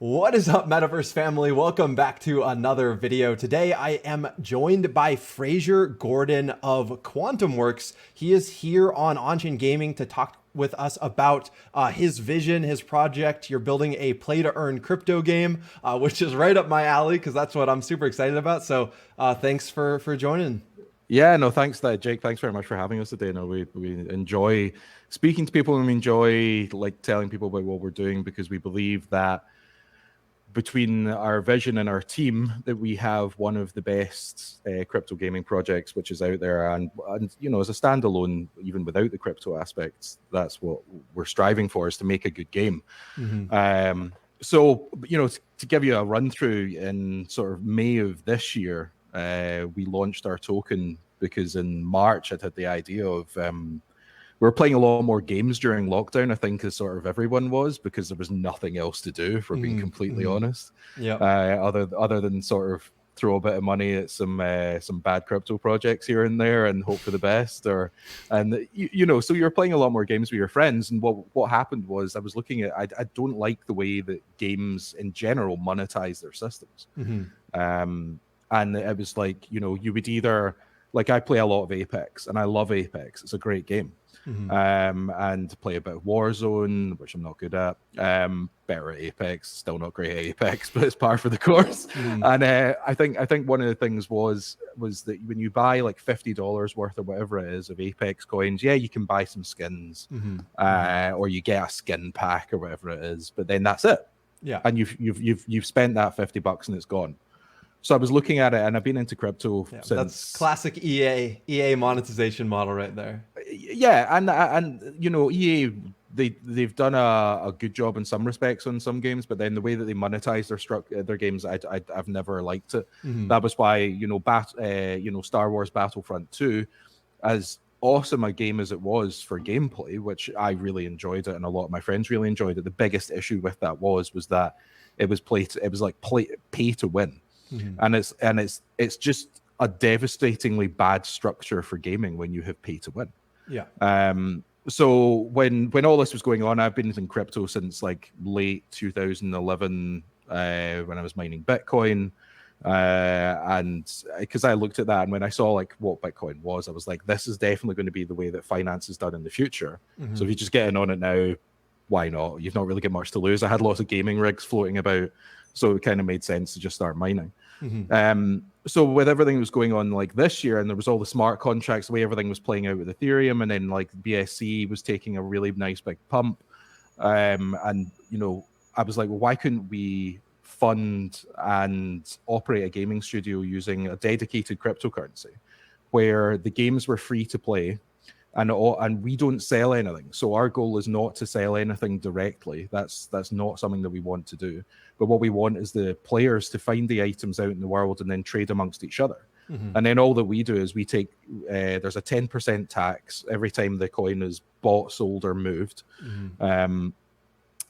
What is up, Metaverse family? Welcome back to another video. Today, I am joined by Fraser Gordon of Quantumworks. He is here on On-Chain Gaming to talk with us about his vision, his project. You're building a play-to-earn crypto game, which is right up my alley because that's what I'm super excited about. So thanks for joining. Yeah, no, thanks, Jake. Thanks very much for having us today. No, we enjoy speaking to people, and we enjoy like telling people about what we're doing because we believe that between our vision and our team that we have one of the best crypto gaming projects which is out there, and you know, as a standalone, even without the crypto aspects, that's what we're striving for, is to make a good game. So you know, to give you a run through, in sort of May of this year, we launched our token because in March I'd had the idea of we were playing a lot more games during lockdown, I think, as sort of everyone was, because there was nothing else to do, if we're being completely honest. Yeah. Other than sort of throw a bit of money at some bad crypto projects here and there and hope for the best, and you know, so you're playing a lot more games with your friends. And what happened was, I was looking at, I don't like the way that games in general monetize their systems. And it was like, you know, you would either, like, I play a lot of Apex and I love Apex. It's a great game. And play a bit of Warzone, which I'm not good at. Better at Apex, still not great at Apex, but it's par for the course. And I think one of the things was that when you buy like $50 worth or whatever it is of Apex coins, yeah, you can buy some skins, or you get a skin pack or whatever it is, but then that's it. Yeah. And you've spent that $50 and it's gone. So I was looking at it, and I've been into crypto since. That's classic EA monetization model right there. Yeah, and you know, EA, they've done a good job in some respects on some games, but then the way that they monetize their games, I've never liked it. That was why, you know, Star Wars Battlefront 2, as awesome a game as it was for gameplay, which I really enjoyed it, and a lot of my friends really enjoyed it. The biggest issue with that was that it was pay to win. And it's just a devastatingly bad structure for gaming when you have pay to win. Yeah. So when all this was going on, I've been in crypto since like late 2011, when I was mining Bitcoin, and because I looked at that, and when I saw like what Bitcoin was, I was like, this is definitely going to be the way that finance is done in the future. So if you're just getting on it now, why not? You've not really got much to lose. I had lots of gaming rigs floating about, so it kind of made sense to just start mining. So with everything that was going on like this year, and there was all the smart contracts, the way everything was playing out with Ethereum, and then like BSC was taking a really nice big pump, and you know, I was like, well, why couldn't we fund and operate a gaming studio using a dedicated cryptocurrency where the games were free to play, and we don't sell anything. So our goal is not to sell anything directly. That's not something that we want to do. But what we want is the players to find the items out in the world and then trade amongst each other. And then all that we do is we take, there's a 10% tax every time the coin is bought, sold, or moved.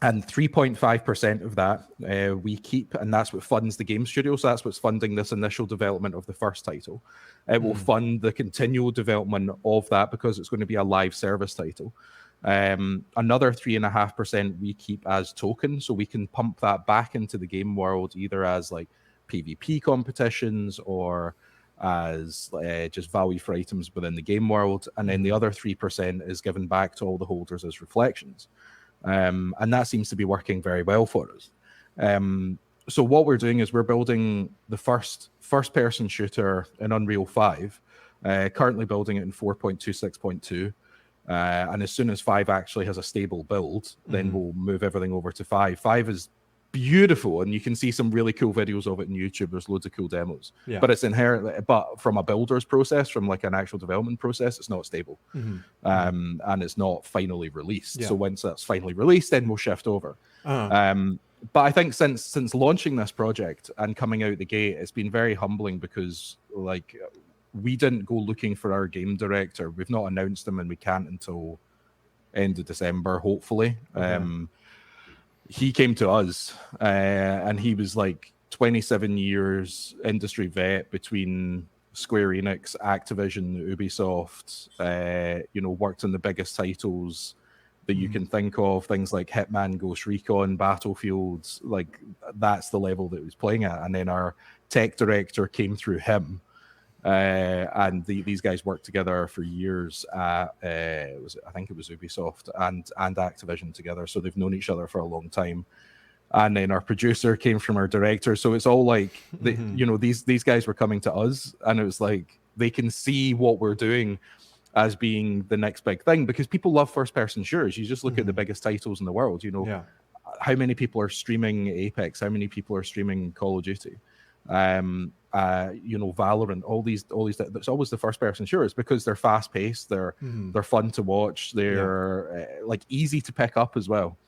And 3.5% of that we keep, and that's what funds the game studio. So that's what's funding this initial development of the first title. It will fund the continual development of that because it's going to be a live service title. Another 3.5% we keep as token, so we can pump that back into the game world, either as like PvP competitions or as just value for items within the game world. And then the other 3% is given back to all the holders as reflections. And that seems to be working very well for us. So what we're doing is we're building the first person shooter in Unreal 5, currently building it in 4.26.2. And as soon as 5 actually has a stable build, then we'll move everything over to 5. 5 is beautiful, and you can see some really cool videos of it on YouTube. There's loads of cool demos. But it's inherently, but from a builder's process, from like an actual development process, it's not stable. And it's not finally released. So once that's finally released, then we'll shift over. But I think since launching this project and coming out the gate, it's been very humbling because like we didn't go looking for our game director. We've not announced him, and we can't until end of December, hopefully. He came to us, and he was like 27 years industry vet between Square Enix, Activision, Ubisoft, you know, worked on the biggest titles that you can think of, things like Hitman, Ghost Recon, Battlefields, like that's the level that he was playing at. And then our tech director came through him, and these guys worked together for years at I think it was Ubisoft and Activision together, so they've known each other for a long time. And then our producer came from our director, so it's all like you know, these guys were coming to us, and it was like they can see what we're doing as being the next big thing, because people love first-person shooters. You just look at the biggest titles in the world, you know, how many people are streaming Apex, how many people are streaming Call of Duty, you know, Valorant, all these. It's always the first-person shooters because they're fast-paced, they're fun to watch, they're like easy to pick up as well.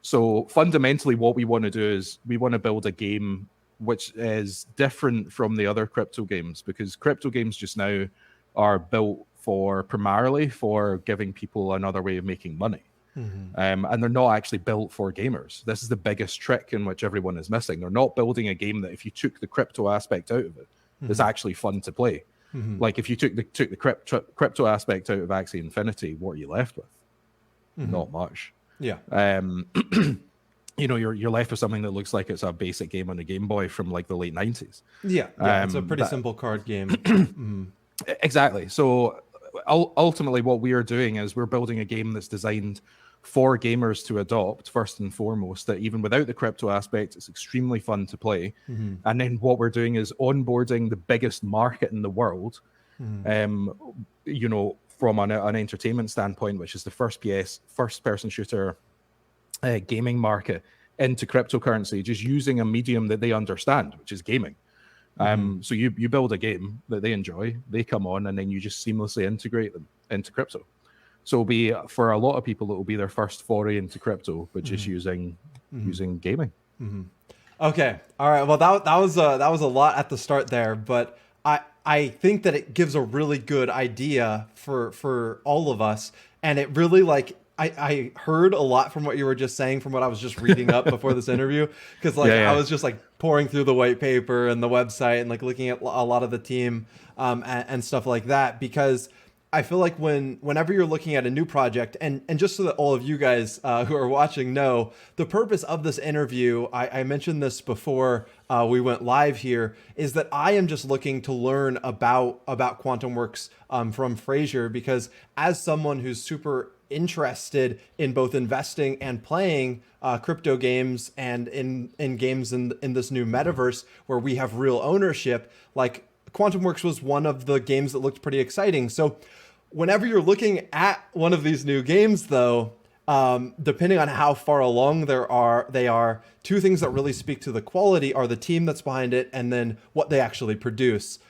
So fundamentally, what we want to do is we want to build a game which is different from the other crypto games, because crypto games just now are built primarily for giving people another way of making money. And they're not actually built for gamers. This is the biggest trick in which everyone is missing. They're not building a game that if you took the crypto aspect out of it, is actually fun to play. Like if you took the crypto aspect out of Axie Infinity, what are you left with? Not much. You know, you're left with something that looks like it's a basic game on a Game Boy from like the late 90s. It's a pretty simple card game. Exactly. So ultimately what we are doing is we're building a game that's designed for gamers to adopt first and foremost, that even without the crypto aspect, it's extremely fun to play. And then what we're doing is onboarding the biggest market in the world, you know, from an entertainment standpoint, which is the first-person shooter gaming market, into cryptocurrency, just using a medium that they understand, which is gaming. So you build a game that they enjoy, they come on, and then you just seamlessly integrate them into crypto. So it'll be, for a lot of people, it will be their first foray into crypto, but just using gaming. Okay, all right. Well, that was a lot at the start there, but I think that it gives a really good idea for all of us, and it really, like, I heard a lot from what you were just saying, from what I was just reading up before this interview, because I was just like pouring through the white paper and the website and like looking at a lot of the team and stuff like that, because I feel like whenever you're looking at a new project, and just so that all of you guys who are watching know, the purpose of this interview, I mentioned this before we went live here, is that I am just looking to learn about Quantumworks from Fraser, because as someone who's super interested in both investing and playing crypto games and in games in this new metaverse where we have real ownership, like Quantumworks was one of the games that looked pretty exciting. So whenever you're looking at one of these new games, though, depending on how far along they are, two things that really speak to the quality are the team that's behind it and then what they actually produce.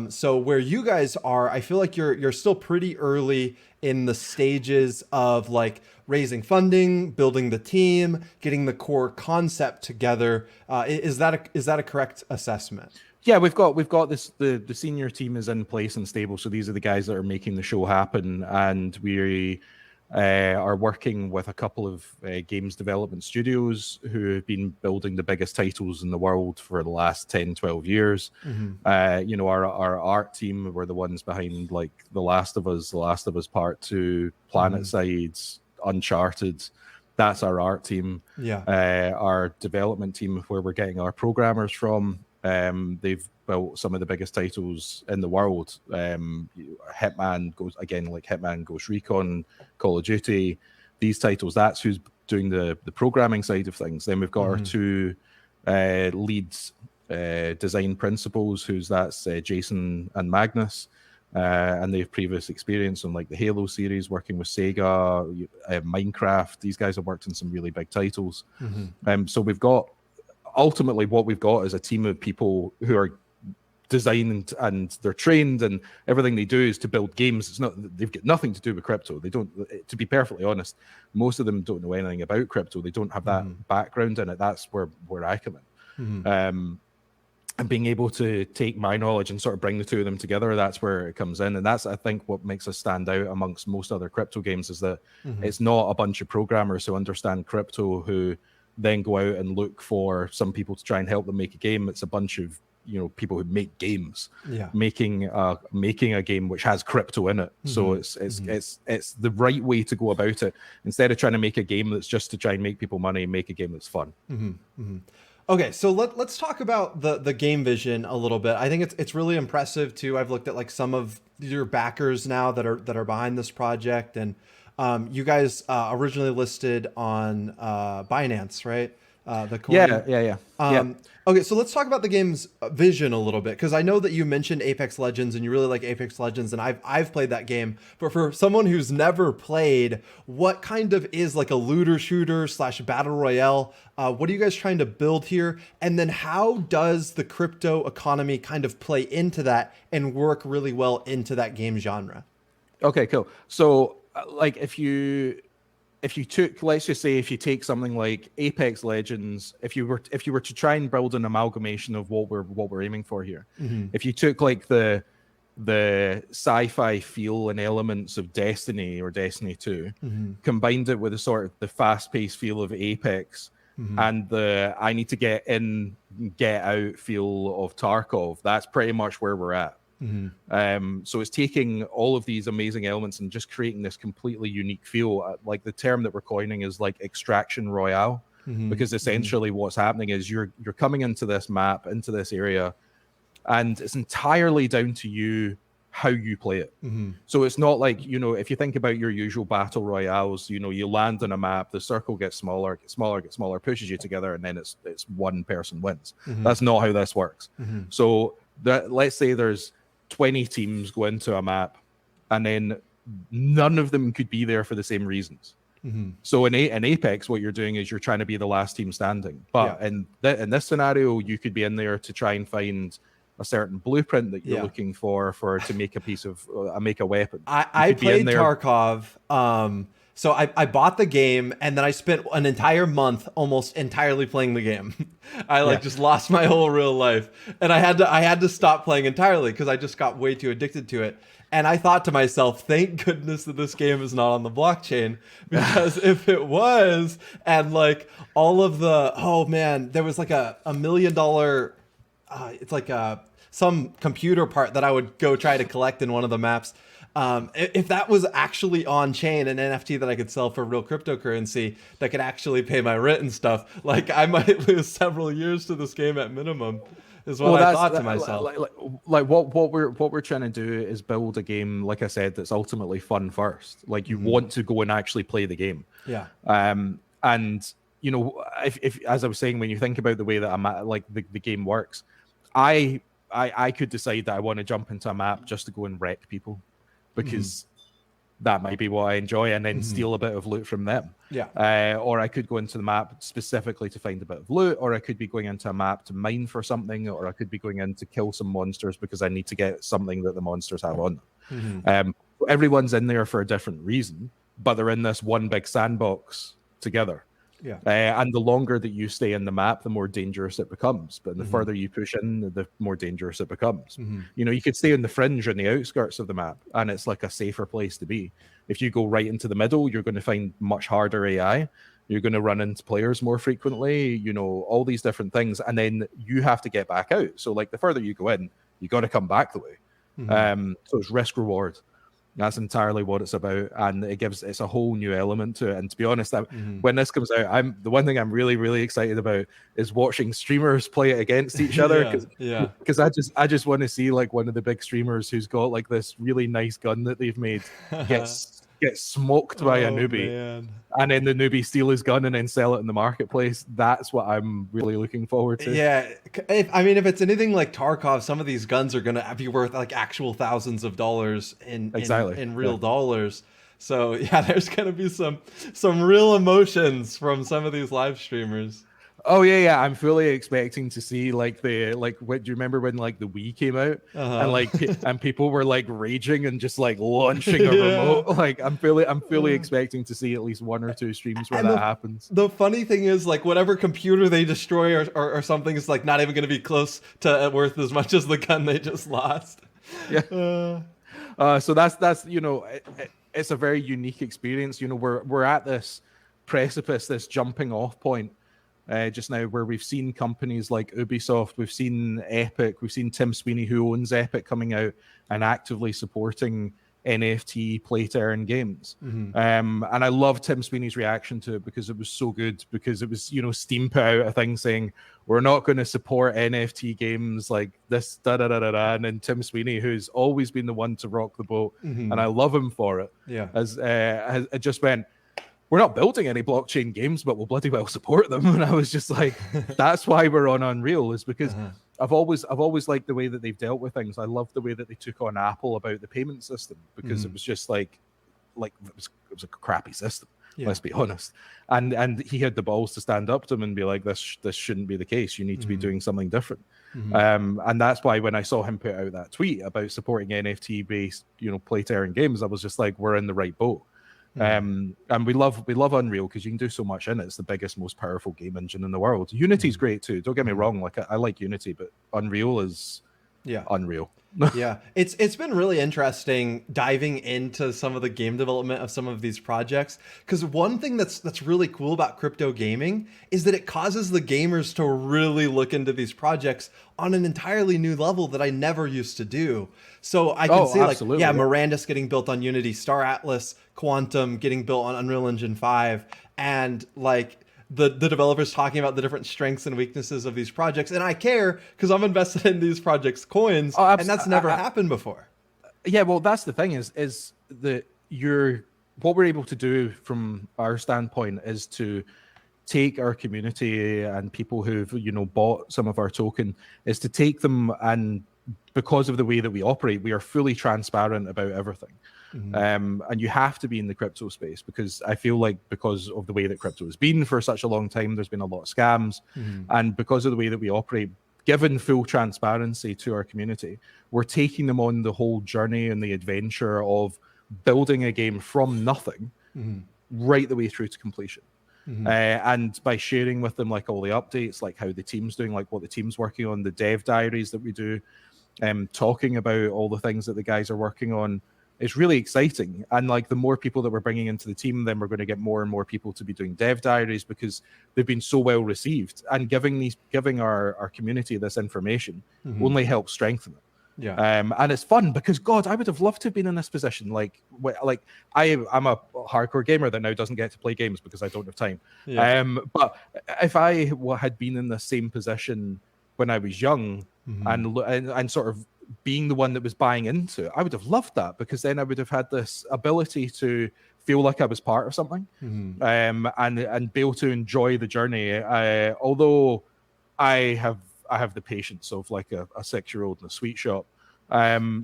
So where you guys are, I feel like you're still pretty early in the stages of like raising funding, building the team, getting the core concept together. Is that a correct assessment? Yeah, we've got this. The senior team is in place and stable. So these are the guys that are making the show happen, and we are working with a couple of games development studios who have been building the biggest titles in the world for the last 10, 12 years. You know, our art team were the ones behind like The Last of Us Part 2, Planet Sides, Uncharted. That's our art team. Our development team, where we're getting our programmers from, they've built some of the biggest titles in the world. Hitman, Ghost Recon, Call of Duty, these titles. That's who's doing the programming side of things. Then we've got our two leads design principals, that's Jason and Magnus, and they have previous experience on like the Halo series, working with Sega, Minecraft. These guys have worked on some really big titles. So we've got, ultimately what we've got is a team of people who are designed and they're trained, and everything they do is to build games. They've got nothing to do with crypto. They don't, to be perfectly honest, most of them don't know anything about crypto. They don't have that background in it. That's where I come in. And being able to take my knowledge and sort of bring the two of them together, that's where it comes in. And that's, I think, what makes us stand out amongst most other crypto games, is that it's not a bunch of programmers who understand crypto who then go out and look for some people to try and help them make a game. It's a bunch of people who make games, Yeah. making a game which has crypto in it. So it's the right way to go about it. Instead of trying to make a game that's just to try and make people money, make a game that's fun. Okay, so let's talk about the game vision a little bit. I think it's really impressive too. I've looked at like some of your backers now that are behind this project, and you guys originally listed on Binance, right? The coin. Yeah. Okay, so let's talk about the game's vision a little bit, because I know that you mentioned Apex Legends and you really like Apex Legends, and I've played that game. But for someone who's never played, what kind of is like a looter shooter / battle royale? What are you guys trying to build here? And then how does the crypto economy kind of play into that and work really well into that game genre? Okay, cool. So like if you took, let's just say, if you take something like Apex Legends, if you were to try and build an amalgamation of what we're aiming for here, if you took like the sci-fi feel and elements of Destiny or Destiny 2, combined it with the sort of the fast-paced feel of Apex, and the I need to get in, get out feel of Tarkov, that's pretty much where we're at. So it's taking all of these amazing elements and just creating this completely unique feel. Like the term that we're coining is like extraction royale, because essentially what's happening is you're coming into this map, into this area, and it's entirely down to you how you play it. So it's not like, if you think about your usual battle royales, you land on a map, the circle gets smaller, pushes you together, and then it's one person wins. That's not how this works. So let's say there's 20 teams go into a map, and then none of them could be there for the same reasons. So in Apex, what you're doing is you're trying to be the last team standing. But in this scenario, you could be in there to try and find a certain blueprint that you're looking for to make a piece of make a weapon. I played Tarkov. So I bought the game, and then I spent an entire month almost entirely playing the game. I just lost my whole real life, and I had to stop playing entirely because I just got way too addicted to it. And I thought to myself, thank goodness that this game is not on the blockchain, because if it was, and like all of there was like a $1 million, it's like some computer part that I would go try to collect in one of the maps. If that was actually on chain, an NFT that I could sell for real cryptocurrency that could actually pay my rent and stuff, like I might lose several years to this game at minimum, is what I thought to myself. Like what we're trying to do is build a game, like I said, that's ultimately fun first. Like you want to go and actually play the game. Yeah. And if as I was saying, when you think about the way that the game works, I could decide that I want to jump into a map just to go and wreck people, because that might be what I enjoy, and then steal a bit of loot from them. Yeah. Or I could go into the map specifically to find a bit of loot, or I could be going into a map to mine for something, or I could be going in to kill some monsters because I need to get something that the monsters have on them. Everyone's in there for a different reason, but they're in this one big sandbox together. Yeah. And the longer that you stay in the map, the more dangerous it becomes. But the further you push in, the more dangerous it becomes. You could stay on the fringe, on the outskirts of the map, and it's like a safer place to be. If you go right into the middle, you're going to find much harder AI. You're going to run into players more frequently, all these different things. And then you have to get back out. So like the further you go in, you got to come back the way. So it's risk reward. That's entirely what it's about, and it's a whole new element to it. And to be honest, when this comes out, the one thing I'm really, really excited about is watching streamers play it against each other, because I just want to see like one of the big streamers who's got like this really nice gun that they've made get smoked by a newbie, man. And then the newbie steal his gun and then sell it in the marketplace. That's what I'm really looking forward to. Yeah, if it's anything like Tarkov, some of these guns are gonna be worth like actual thousands of dollars in real dollars. So yeah, there's gonna be some real emotions from some of these live streamers. Oh yeah. I'm fully expecting to see what do you remember when like the Wii came out and and people were like raging and just like launching a remote? Like I'm fully expecting to see at least one or two streams where that happens. The funny thing is, like, whatever computer they destroy or something is like not even going to be close to worth as much as the gun they just lost. Yeah. So that's it's a very unique experience. We're at this precipice, this jumping off point just now, where we've seen companies like Ubisoft, we've seen Epic, we've seen Tim Sweeney, who owns Epic, coming out and actively supporting NFT play to earn games. And I love Tim Sweeney's reaction to it because it was so good, because it was, Steam put out a thing saying, we're not going to support NFT games like this, and then Tim Sweeney, who's always been the one to rock the boat, and I love him for it, has just went, we're not building any blockchain games, but we'll bloody well support them. And I was just like, that's why we're on Unreal, is because I've always liked the way that they've dealt with things. I love the way that they took on Apple about the payment system, because it was just like it was a crappy system. Let's be honest. And he had the balls to stand up to them and be like, this shouldn't be the case. You need to be doing something different. And that's why when I saw him put out that tweet about supporting NFT based, play to earn games, I was just like, we're in the right boat. And we love Unreal because you can do so much in it. It's the biggest, most powerful game engine in the world. Unity's great too. Don't get me wrong. Like I like Unity, but Unreal is unreal. It's been really interesting diving into some of the game development of some of these projects, because one thing that's really cool about crypto gaming is that it causes the gamers to really look into these projects on an entirely new level that I never used to do. So I can see Mirandus getting built on Unity, Star Atlas, Quantum getting built on Unreal Engine 5, and like the developers talking about the different strengths and weaknesses of these projects. And I care because I'm invested in these projects' coins, and that's never happened before. Yeah, well, that's the thing is that what we're able to do from our standpoint is to take our community and people who've bought some of our token, is to take them, and because of the way that we operate, we are fully transparent about everything. And you have to be in the crypto space, because I feel like because of the way that crypto has been for such a long time, there's been a lot of scams. And because of the way that we operate, given full transparency to our community, we're taking them on the whole journey and the adventure of building a game from nothing right the way through to completion. And by sharing with them like all the updates, like how the team's doing, like what the team's working on, the dev diaries that we do, talking about all the things that the guys are working on, it's really exciting. And like the more people that we're bringing into the team, then we're going to get more and more people to be doing dev diaries, because they've been so well received, and giving our community this information only helps strengthen it. And it's fun because, God, I would have loved to have been in this position. Like I'm a hardcore gamer that now doesn't get to play games because I don't have time. But if I had been in the same position when I was young, and sort of being the one that was buying into it, I would have loved that, because then I would have had this ability to feel like I was part of something, and be able to enjoy the journey. Although I have the patience of like a 6-year-old in a sweet shop.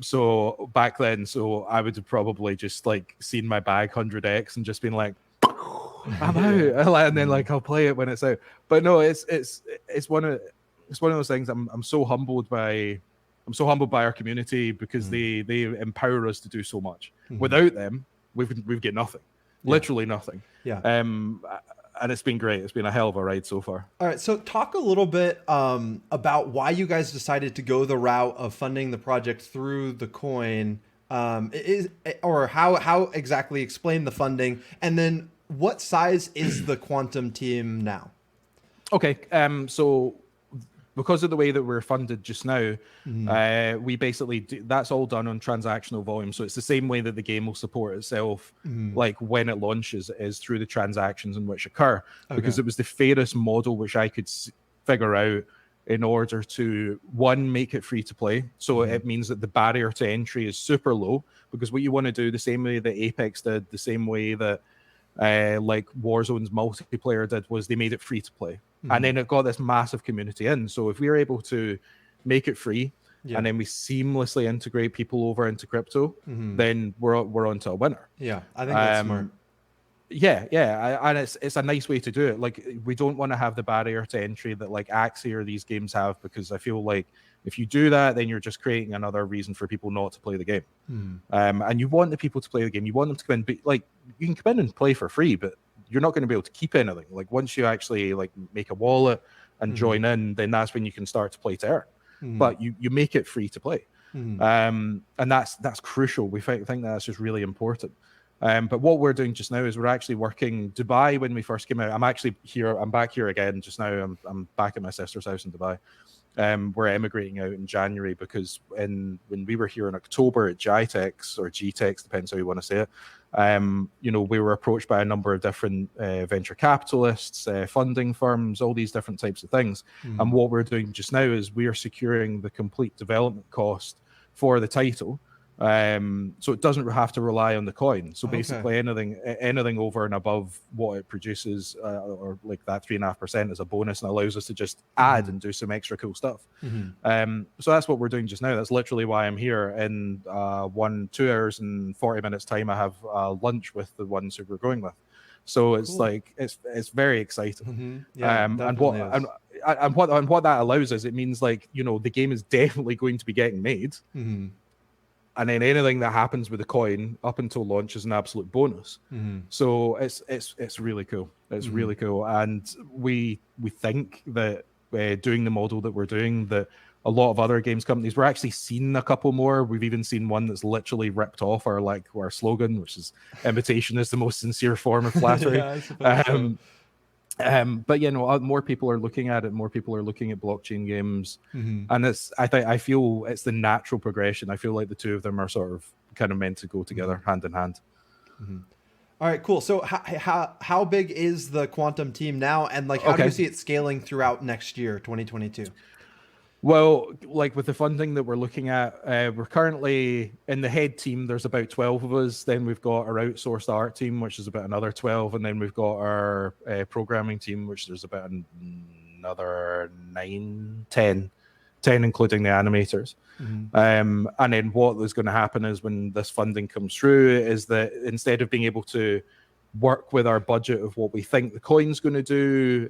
So back then, I would have probably just like seen my bag 100x and just been like, I'm out, and then like I'll play it when it's out. But no, it's one of those things. I'm so humbled by our community, because they empower us to do so much. Without them, we've got nothing, literally nothing. And it's been great. It's been a hell of a ride so far. All right, so talk a little bit about why you guys decided to go the route of funding the project through the coin, or how exactly explain the funding, and then what size is the Quantum team now? Okay, so because of the way that we're funded just now, we basically that's all done on transactional volume. So it's the same way that the game will support itself, like when it launches, is through the transactions in which occur. Because it was the fairest model which I could figure out in order to, one, make it free to play. So it means that the barrier to entry is super low, because what you want to do, the same way that Apex did, the same way that like Warzone's multiplayer did, was they made it free to play. And then it got this massive community in. So if we were able to make it free, and then we seamlessly integrate people over into crypto, then we're on to a winner. Yeah, I think that's smart. And it's a nice way to do it. Like, we don't want to have the barrier to entry that like Axie or these games have, because I feel like if you do that, then you're just creating another reason for people not to play the game. And you want the people to play the game. You want them to come in, but like, you can come in and play for free, but you're not going to be able to keep anything. Like, once you actually like make a wallet and join in, then that's when you can start to play to earn. But you make it free to play. And that's crucial. We think that's just really important. But what we're doing just now is we're actually working Dubai. When we first came out, I'm actually here. I'm back here again just now. I'm back at my sister's house in Dubai. We're emigrating out in January because when we were here in October at GITEX or GTEX, depends how you want to say it, we were approached by a number of different venture capitalists, funding firms, all these different types of things. And what we're doing just now is we are securing the complete development cost for the title. So it doesn't have to rely on the coin. So basically anything over and above what it produces, or like that 3.5% is a bonus and allows us to just add and do some extra cool stuff. So that's what we're doing just now. That's literally why I'm here. In 2 hours and 40 minutes time, I have lunch with the ones who we're going with. So it's like it's very exciting. Yeah, and what that allows us, it means like, the game is definitely going to be getting made. And then anything that happens with the coin up until launch is an absolute bonus. So it's really cool. It's really cool. And we think that doing the model that we're doing, that a lot of other games companies, we're actually seeing a couple more. We've even seen one that's literally ripped off our slogan, which is imitation is the most sincere form of flattery. Yeah, I suppose so. But more people are looking at it. More people are looking at blockchain games, and I feel it's the natural progression. I feel like the two of them are sort of kind of meant to go together, hand in hand. All right, cool. So how big is the Quantum team now, and like how do you see it scaling throughout next year, 2022? Well, like with the funding that we're looking at, we're currently in the head team. There's about 12 of us. Then we've got our outsourced art team, which is about another 12. And then we've got our programming team, which there's about another 9, 10, including the animators. And then what is going to happen is when this funding comes through is that instead of being able to work with our budget of what we think the coin's going to do,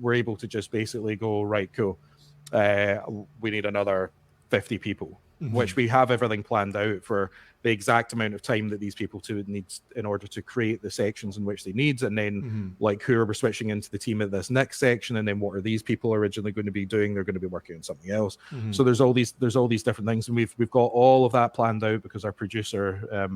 we're able to just basically go, right, cool. We need another 50 people, which we have everything planned out for the exact amount of time that these people need in order to create the sections in which they need, and then like who are we switching into the team at this next section, and then what are these people originally going to be doing? They're going to be working on something else. So there's all these different things, and we've got all of that planned out because our producer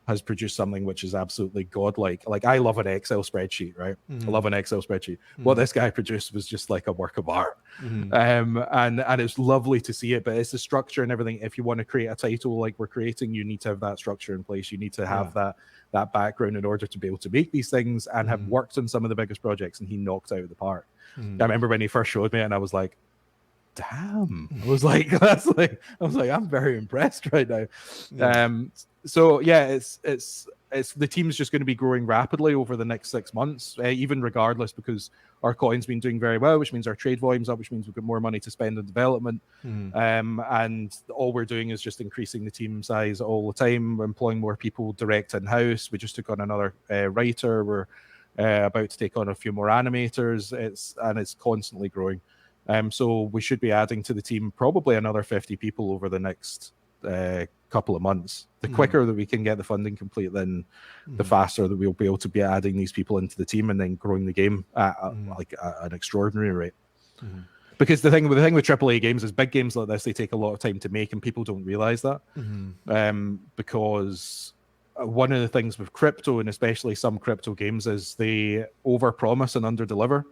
has produced something which is absolutely godlike. Like, I love an Excel spreadsheet, right? I love an Excel spreadsheet. What this guy produced was just like a work of art. And it's lovely to see it, but it's the structure and everything. If you want to create a title like we're creating, you need to have that structure in place. You need to have that background in order to be able to make these things, and have worked on some of the biggest projects, and he knocked out of the park. I remember when he first showed me it, and I was like, damn. I was like, I'm very impressed right now. So yeah, it's the team's just going to be growing rapidly over the next 6 months, even regardless, because our coin's been doing very well, which means our trade volume's up, which means we've got more money to spend on development. And all we're doing is just increasing the team size all the time. We're employing more people direct in-house. We just took on another writer. We're about to take on a few more animators. It's constantly growing. So we should be adding to the team probably another 50 people over the next couple of months. The quicker that we can get the funding complete, then the faster that we'll be able to be adding these people into the team and then growing the game at an extraordinary rate. Because the thing with AAA games is big games like this, they take a lot of time to make, and people don't realize that. Because one of the things with crypto, and especially some crypto games, is they overpromise and underdeliver.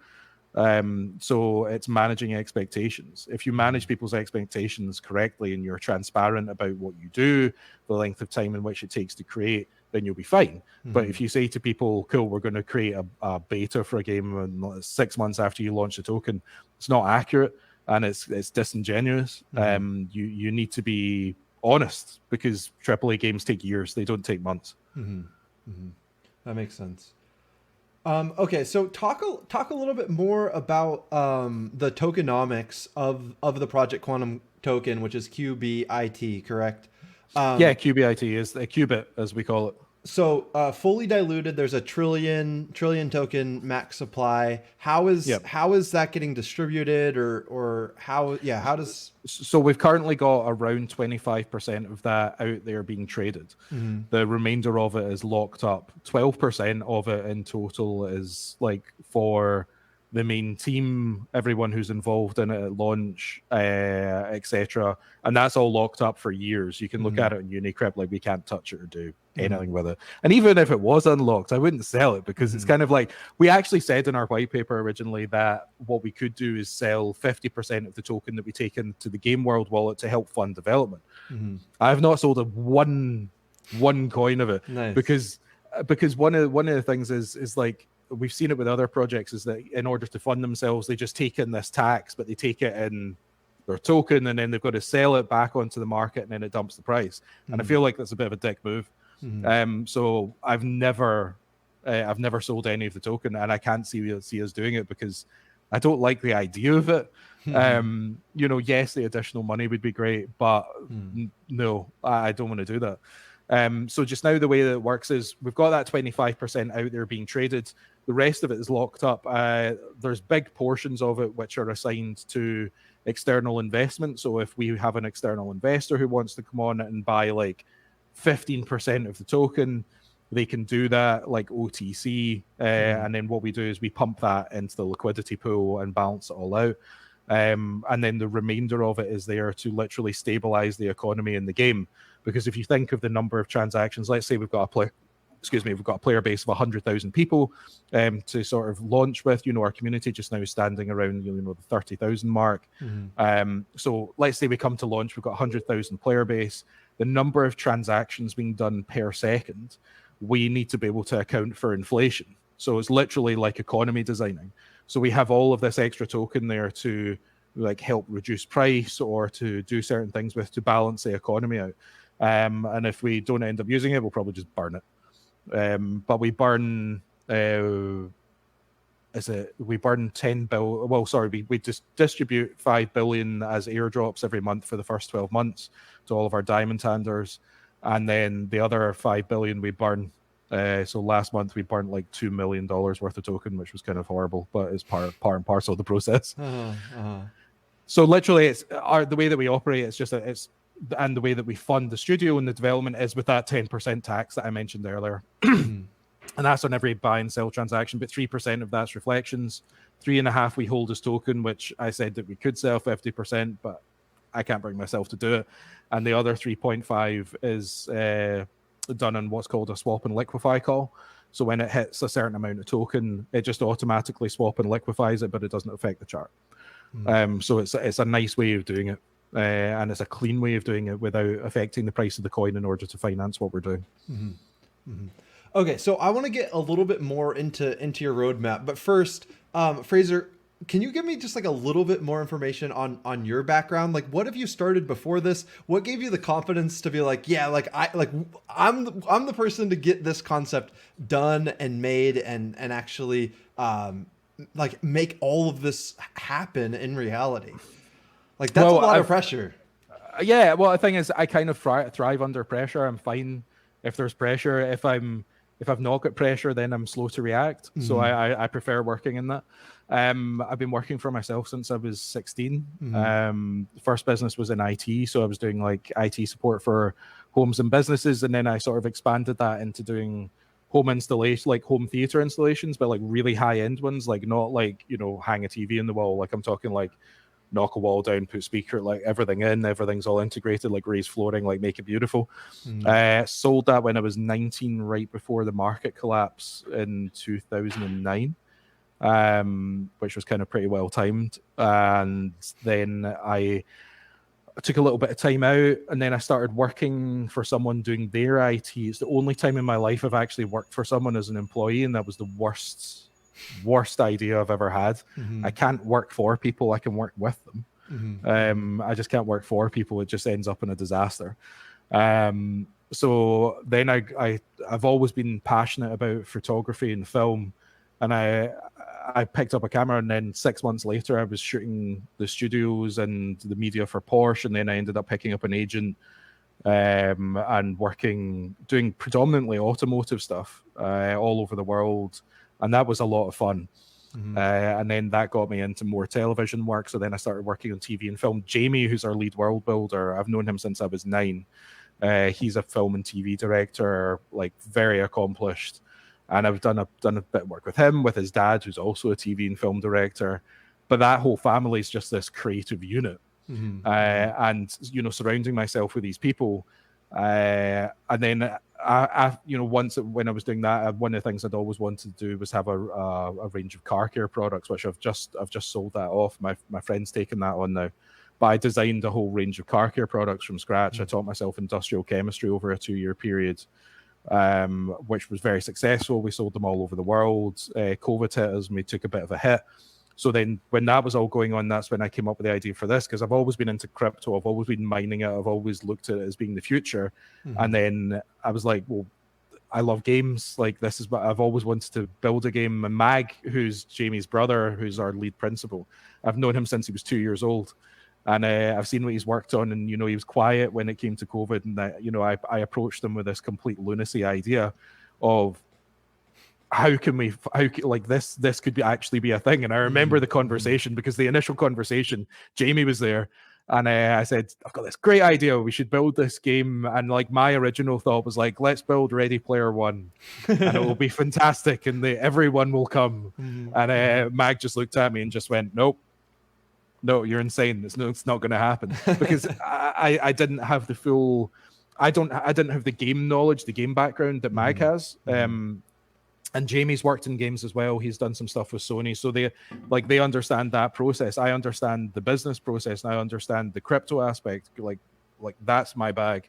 So it's managing expectations. If you manage people's expectations correctly and you're transparent about what you do, the length of time in which it takes to create, then you'll be fine. But if you say to people, cool, we're going to create a beta for a game and 6 months after you launch the token, it's not accurate and it's disingenuous. You need to be honest, because AAA games take years. They don't take months. That makes sense. Okay, so talk a little bit more about the tokenomics of the Project Quantum token, which is QBIT, correct? Yeah, QBIT is a QBIT, as we call it. So fully diluted, there's a trillion token max supply. How is that getting distributed, or how does? So we've currently got around 25% of that out there being traded. The remainder of it is locked up. 12% of it in total is like for the main team, everyone who's involved in it at launch, etc. And that's all locked up for years. You can look at it in Unicrypt, like we can't touch it or do anything with it. And even if it was unlocked, I wouldn't sell it because it's kind of like, we actually said in our white paper originally that what we could do is sell 50% of the token that we take into the Game World wallet to help fund development. I have not sold one coin of it. Nice. because one of the things is like, we've seen it with other projects, is that in order to fund themselves, they just take in this tax, but they take it in their token, and then they've got to sell it back onto the market, and then it dumps the price. And I feel like that's a bit of a dick move. So I've never sold any of the token, and I can't see us doing it because I don't like the idea of it. You know, yes, the additional money would be great, but no, I don't want to do that. So just now the way that it works is we've got that 25% out there being traded. The rest of it is locked up. There's big portions of it which are assigned to external investment. So if we have an external investor who wants to come on and buy like 15% of the token, they can do that like OTC. And then what we do is we pump that into the liquidity pool and balance it all out. And then the remainder of it is there to literally stabilize the economy in the game. Because if you think of the number of transactions, let's say we've got a player base of 100,000 people to sort of launch with. You know, our community just now is standing around, you know, the 30,000 mark. So let's say we come to launch, we've got 100,000 player base. The number of transactions being done per second, we need to be able to account for inflation. So it's literally like economy designing. So we have all of this extra token there to like help reduce price or to do certain things with to balance the economy out. And if we don't end up using it, we'll probably just burn it. But we burn, we burn 10 billion. Well, sorry, we just distribute 5 billion as airdrops every month for the first 12 months to all of our diamond handlers. And then the other 5 billion we burn. So last month we burned like $2 million worth of token, which was kind of horrible, but it's part and parcel of the process. So literally, it's the way that we operate. And the way that we fund the studio and the development is with that 10% tax that I mentioned earlier. And that's on every buy and sell transaction, but 3% of that's reflections. 3.5% we hold as token, which I said that we could sell 50%, but I can't bring myself to do it. And the other 3.5 is done on what's called a swap and liquefy call. So when it hits a certain amount of token, it just automatically swap and liquefies it, but it doesn't affect the chart. So it's a nice way of doing it. And it's a clean way of doing it without affecting the price of the coin in order to finance what we're doing. Okay, so I want to get a little bit more into your roadmap, but first, Fraser, can you give me just like a little bit more information on your background? Like, what have you started before this? What gave you the confidence to be like, yeah, like I'm the person to get this concept done and made and actually like make all of this happen in reality? Like, that's a lot of pressure. Yeah, well, the thing is, I kind of thrive under pressure. I'm fine if there's pressure. If I've not got pressure, then I'm slow to react. So I prefer working in that. I've been working for myself since I was 16. The first business was in IT, so I was doing like IT support for homes and businesses, and then I sort of expanded that into doing home installation, like home theater installations, but like really high end ones, like not like, you know, hang a TV in the wall. Like I'm talking like knock a wall down, put speaker, like everything in, everything's all integrated, like raised flooring, like make it beautiful. Sold that when I was 19, right before the market collapse in 2009, which was kind of pretty well timed. And then I took a little bit of time out, and then I started working for someone doing their IT. It's the only time in my life I've actually worked for someone as an employee, and that was the worst idea I've ever had. I can't work for people, I can work with them. I just can't work for people. It just ends up in a disaster. So then I've always been passionate about photography and film, and I picked up a camera, and then 6 months later I was shooting the studios and the media for Porsche, and then I ended up picking up an agent and doing predominantly automotive stuff all over the world. And that was a lot of fun. And then that got me into more television work. So then I started working on TV and film. Jamie, who's our lead world builder, I've known him since I was 9. He's a film and TV director, like very accomplished. and I've done a bit of work with him, with his dad, who's also a TV and film director. But that whole family is just this creative unit. And surrounding myself with these people, and then once when I was doing that, one of the things I'd always wanted to do was have a range of car care products, which I've just sold that off. My friend's taken that on now, but I designed a whole range of car care products from scratch. I taught myself industrial chemistry over a 2-year period, which was very successful. We sold them all over the world. COVID hit us, and we took a bit of a hit. So then when that was all going on, that's when I came up with the idea for this, because I've always been into crypto. I've always been mining it. I've always looked at it as being the future. And then I was like, well, I love games. Like, this is what I've always wanted to build a game. And Mag, who's Jamie's brother, who's our lead principal, I've known him since he was 2 years old. And I've seen what he's worked on. And, he was quiet when it came to COVID. And, I approached him with this complete lunacy idea of, how can this could actually be a thing. And I remember the conversation, because the initial conversation, Jamie was there, and I said, I've got this great idea, we should build this game. And my original thought was let's build Ready Player One, and it will be fantastic, and everyone will come. And Mag just looked at me and just went, nope, no, you're insane, it's not going to happen. Because I didn't have the full, I didn't have the game knowledge, the game background that Mag has. And Jamie's worked in games as well. He's done some stuff with Sony. So they understand that process. I understand the business process, and I understand the crypto aspect. Like that's my bag.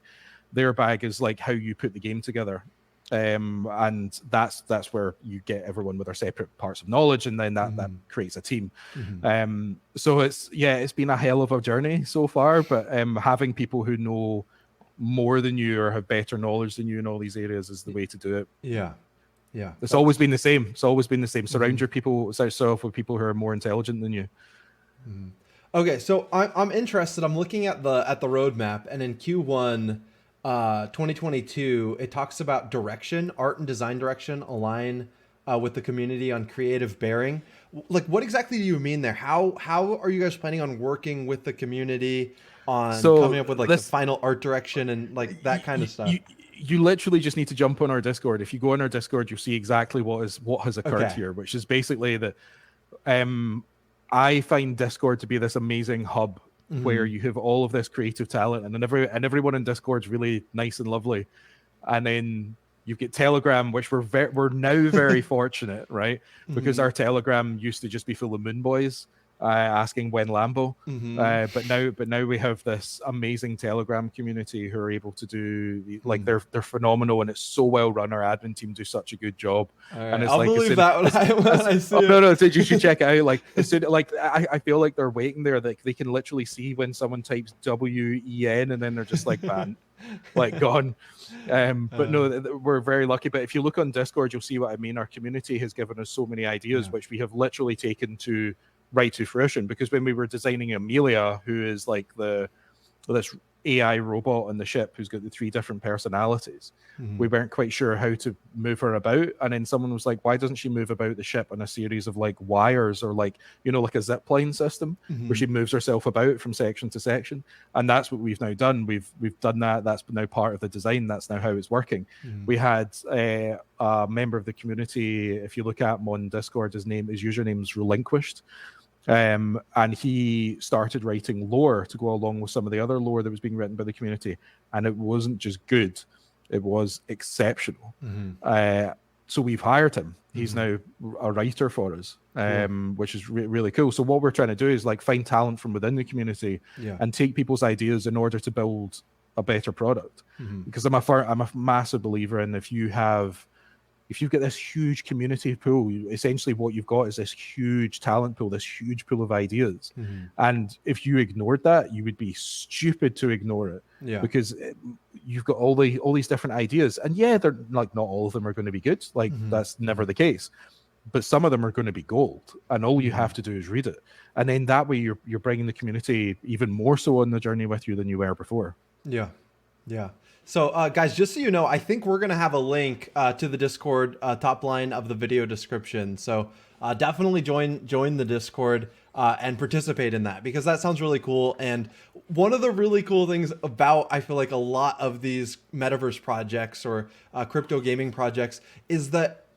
Their bag is how you put the game together. And that's where you get everyone with their separate parts of knowledge, and then that creates a team. So it's been a hell of a journey so far, but having people who know more than you or have better knowledge than you in all these areas is the way to do it. Yeah, it's always been the same. Surround yourself with people who are more intelligent than you. Okay, so I'm interested. I'm looking at the roadmap, and in Q1 2022, it talks about direction, art and design direction align with the community on creative bearing. What exactly do you mean there? How are you guys planning on working with the community on coming up with the final art direction and that kind of stuff? You literally just need to jump on our Discord. If you go on our Discord, you'll see exactly what has occurred here, which is basically that I find Discord to be this amazing hub where you have all of this creative talent, and everyone in Discord's really nice and lovely. And then you get Telegram, which we're now very fortunate, right? Because our Telegram used to just be full of moon boys asking when Lambo, but now we have this amazing Telegram community who are able to do they're phenomenal, and it's so well run. Our admin team do such a good job. Right. And it's I'll believe that when I see it. No, so you should check it out. I feel like they're waiting there. They can literally see when someone types WEN, and then they're just man, gone. But no, we're very lucky. But if you look on Discord, you'll see what I mean. Our community has given us so many ideas, which we have literally taken right to fruition. Because when we were designing Amelia, who is this AI robot on the ship who's got the 3 different personalities, we weren't quite sure how to move her about. And then someone was like, why doesn't she move about the ship on a series of wires or a zip line system where she moves herself about from section to section? And that's what we've now done. We've done that. That's now part of the design. That's now how it's working. We had a member of the community, if you look at him on Discord, his username's Relinquished. And he started writing lore to go along with some of the other lore that was being written by the community, and it wasn't just good, it was exceptional. So we've hired him. He's now a writer for us, which is really cool. So what we're trying to do is find talent from within the community and take people's ideas in order to build a better product. Because I'm a massive believer in if you've got this huge community pool, essentially what you've got is this huge talent pool, this huge pool of ideas. And if you ignored that, you would be stupid to ignore it. Because you've got all these different ideas. And they're not all of them are going to be good. That's never the case. But some of them are going to be gold. And all you have to do is read it. And then that way you're bringing the community even more so on the journey with you than you were before. Yeah. So guys, just so you know, I think we're going to have a link to the Discord top line of the video description. So definitely join the Discord and participate in that, because that sounds really cool. And one of the really cool things about, I feel like, a lot of these metaverse projects or crypto gaming projects is that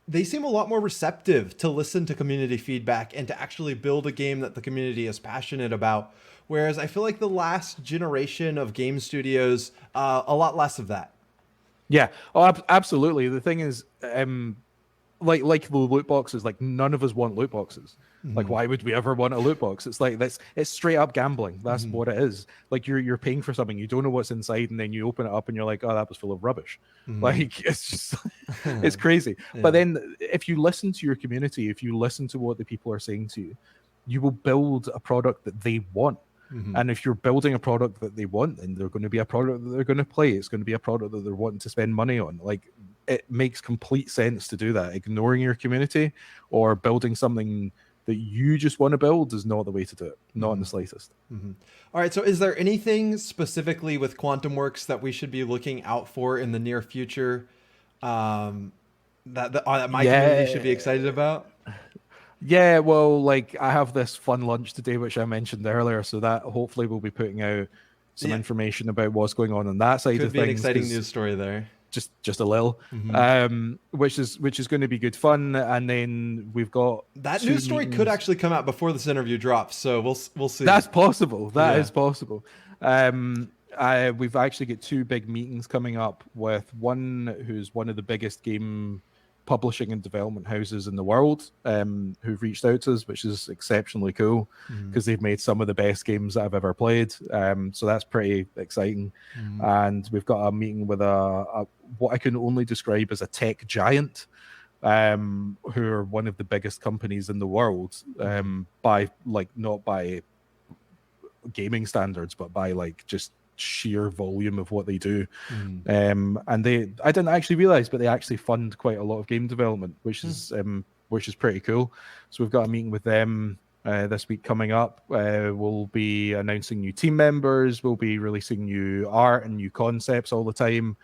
they seem a lot more receptive to listen to community feedback and to actually build a game that the community is passionate about. Whereas I feel like the last generation of game studios, a lot less of that. Yeah. Oh, absolutely. The thing is, like the loot boxes, like none of us want loot boxes. Like, why would we ever want a loot box? It's like it's straight up gambling. That's what it is. Like you're paying for something, you don't know what's inside, and then you open it up and you're like, oh, that was full of rubbish. Like it's just it's crazy. Yeah. But then if you listen to your community, if you listen to what the people are saying to you, you will build a product that they want. And if you're building a product that they want, then they're going to be a product that they're going to play. It's going to be a product that they're wanting to spend money on. Like, it makes complete sense to do that. Ignoring your community or building something that you just want to build is not the way to do it. Not in the slightest. All right. So is there anything specifically with Quantumworks that we should be looking out for in the near future that my community should be excited about? Yeah, well, like I have this fun lunch today, which I mentioned earlier, so that hopefully we'll be putting out some information about what's going on that side of things. Could be an exciting news story there. Just a little, which is going to be good fun. And then we've got that news story could actually come out before this interview drops, so we'll see. That's possible. That is possible. We've actually got two big meetings coming up with one who's one of the biggest game publishing and development houses in the world, who've reached out to us, which is exceptionally cool because they've made some of the best games that I've ever played. So that's pretty exciting. And we've got a meeting with a what I can only describe as a tech giant, who are one of the biggest companies in the world, by like not by gaming standards, but by like just sheer volume of what they do. And I didn't actually realize, but they actually fund quite a lot of game development, which is pretty cool. So we've got a meeting with them this week coming up. We'll be announcing new team members, we'll be releasing new art and new concepts all the time.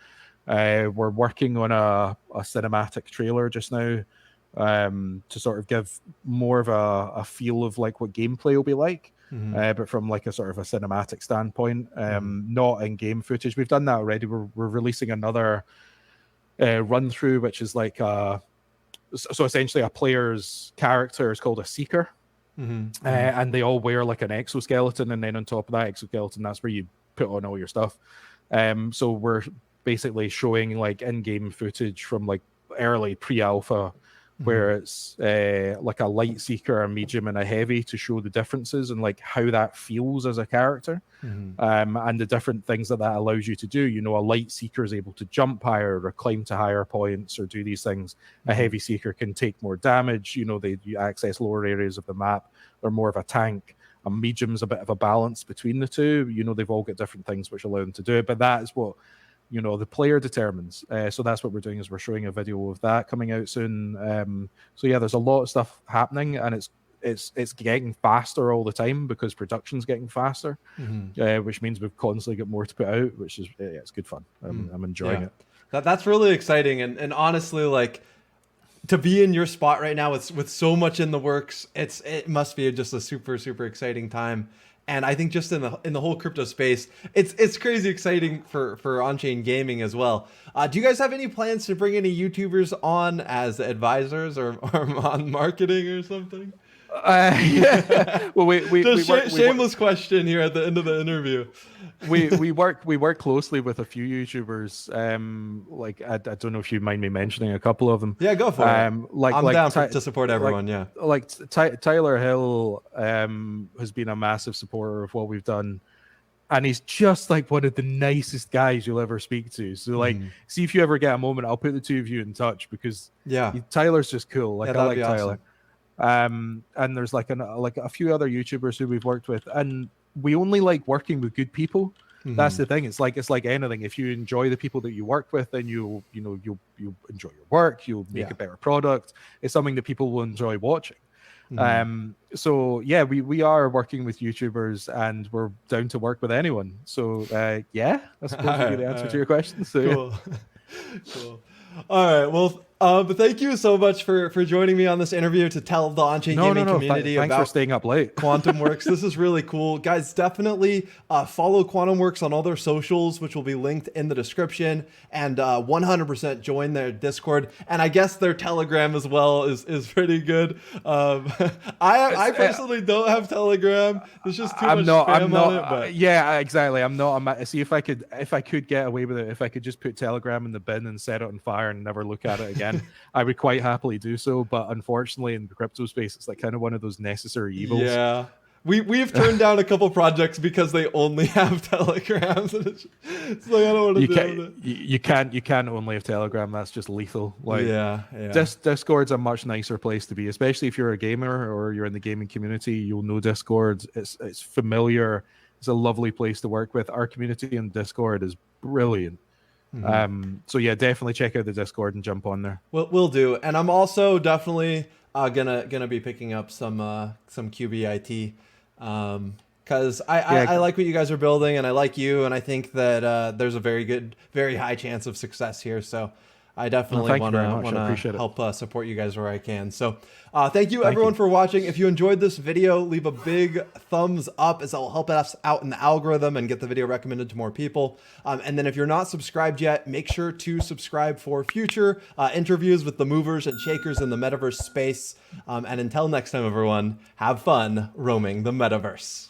We're working on a cinematic trailer just now, to sort of give more of a feel of like what gameplay will be like. But from like a sort of a cinematic standpoint, not in game footage. We've done that already. We're releasing another run through, which is like so essentially a player's character is called a seeker, and they all wear like an exoskeleton, and then on top of that exoskeleton, that's where you put on all your stuff. So we're basically showing like in-game footage from like early pre-alpha, where it's like a light seeker, a medium, and a heavy, to show the differences and like how that feels as a character, and the different things that allows you to do. You know, a light seeker is able to jump higher or climb to higher points or do these things. A heavy seeker can take more damage. You know, you access lower areas of the map. They're more of a tank. A medium's a bit of a balance between the two. You know, they've all got different things which allow them to do it, but that is what, you know, the player determines. So that's what we're doing, is we're showing a video of that coming out soon. So yeah, there's a lot of stuff happening, and it's getting faster all the time because production's getting faster, which means we've constantly got more to put out, which is it's good fun. I'm enjoying it. That's really exciting, and honestly, like, to be in your spot right now with so much in the works, it must be just a super exciting time. And I think just in the whole crypto space, it's crazy exciting for on-chain gaming as well. Do you guys have any plans to bring any YouTubers on as advisors or on marketing or something? Yeah. Well, shameless question here at the end of the interview. we work closely with a few YouTubers. Like I don't know if you mind me mentioning a couple of them. Yeah, go for it. I'm down to support everyone. Like Tyler Hill has been a massive supporter of what we've done, and he's just like one of the nicest guys you'll ever speak to. So like, see if you ever get a moment, I'll put the two of you in touch, because Tyler's just cool. Like, I like Tyler. Awesome. And there's like a few other YouTubers who we've worked with, and we only like working with good people. That's the thing. It's like anything. If you enjoy the people that you work with, then you'll enjoy your work. You'll make a better product. It's something that people will enjoy watching. So yeah, we are working with YouTubers, and we're down to work with anyone. So yeah, I suppose we get the answer to your question. So cool. Cool. All right. Well, But thank you so much for joining me on this interview to tell the on-chain gaming community Thanks about for staying up late. Quantumworks. This is really cool. Guys, definitely follow Quantumworks on all their socials, which will be linked in the description, and 100% join their Discord. And I guess their Telegram as well is pretty good. I personally don't have Telegram. There's just too much spam on it. But yeah, exactly. See, if I could get away with it, if I could just put Telegram in the bin and set it on fire and never look at it again, I would quite happily do so. But unfortunately, in the crypto space, it's like kind of one of those necessary evils. Yeah. We've turned down a couple projects because they only have Telegrams. It's like, I don't want to do it. You can't only have Telegram. That's just lethal. Like, yeah. Discord's a much nicer place to be, especially if you're a gamer or you're in the gaming community. You'll know Discord. It's familiar. It's a lovely place to work with. Our community in Discord is brilliant. So yeah, definitely check out the Discord and jump on there. We'll do. And I'm also definitely gonna be picking up some QBIT. Because I like what you guys are building, and I like you, and I think that there's a very high chance of success here. So I definitely want to help support you guys where I can. So thank you everyone for watching. If you enjoyed this video, leave a big thumbs up, as it'll help us out in the algorithm and get the video recommended to more people. And then if you're not subscribed yet, make sure to subscribe for future interviews with the movers and shakers in the metaverse space. And until next time, everyone, have fun roaming the metaverse.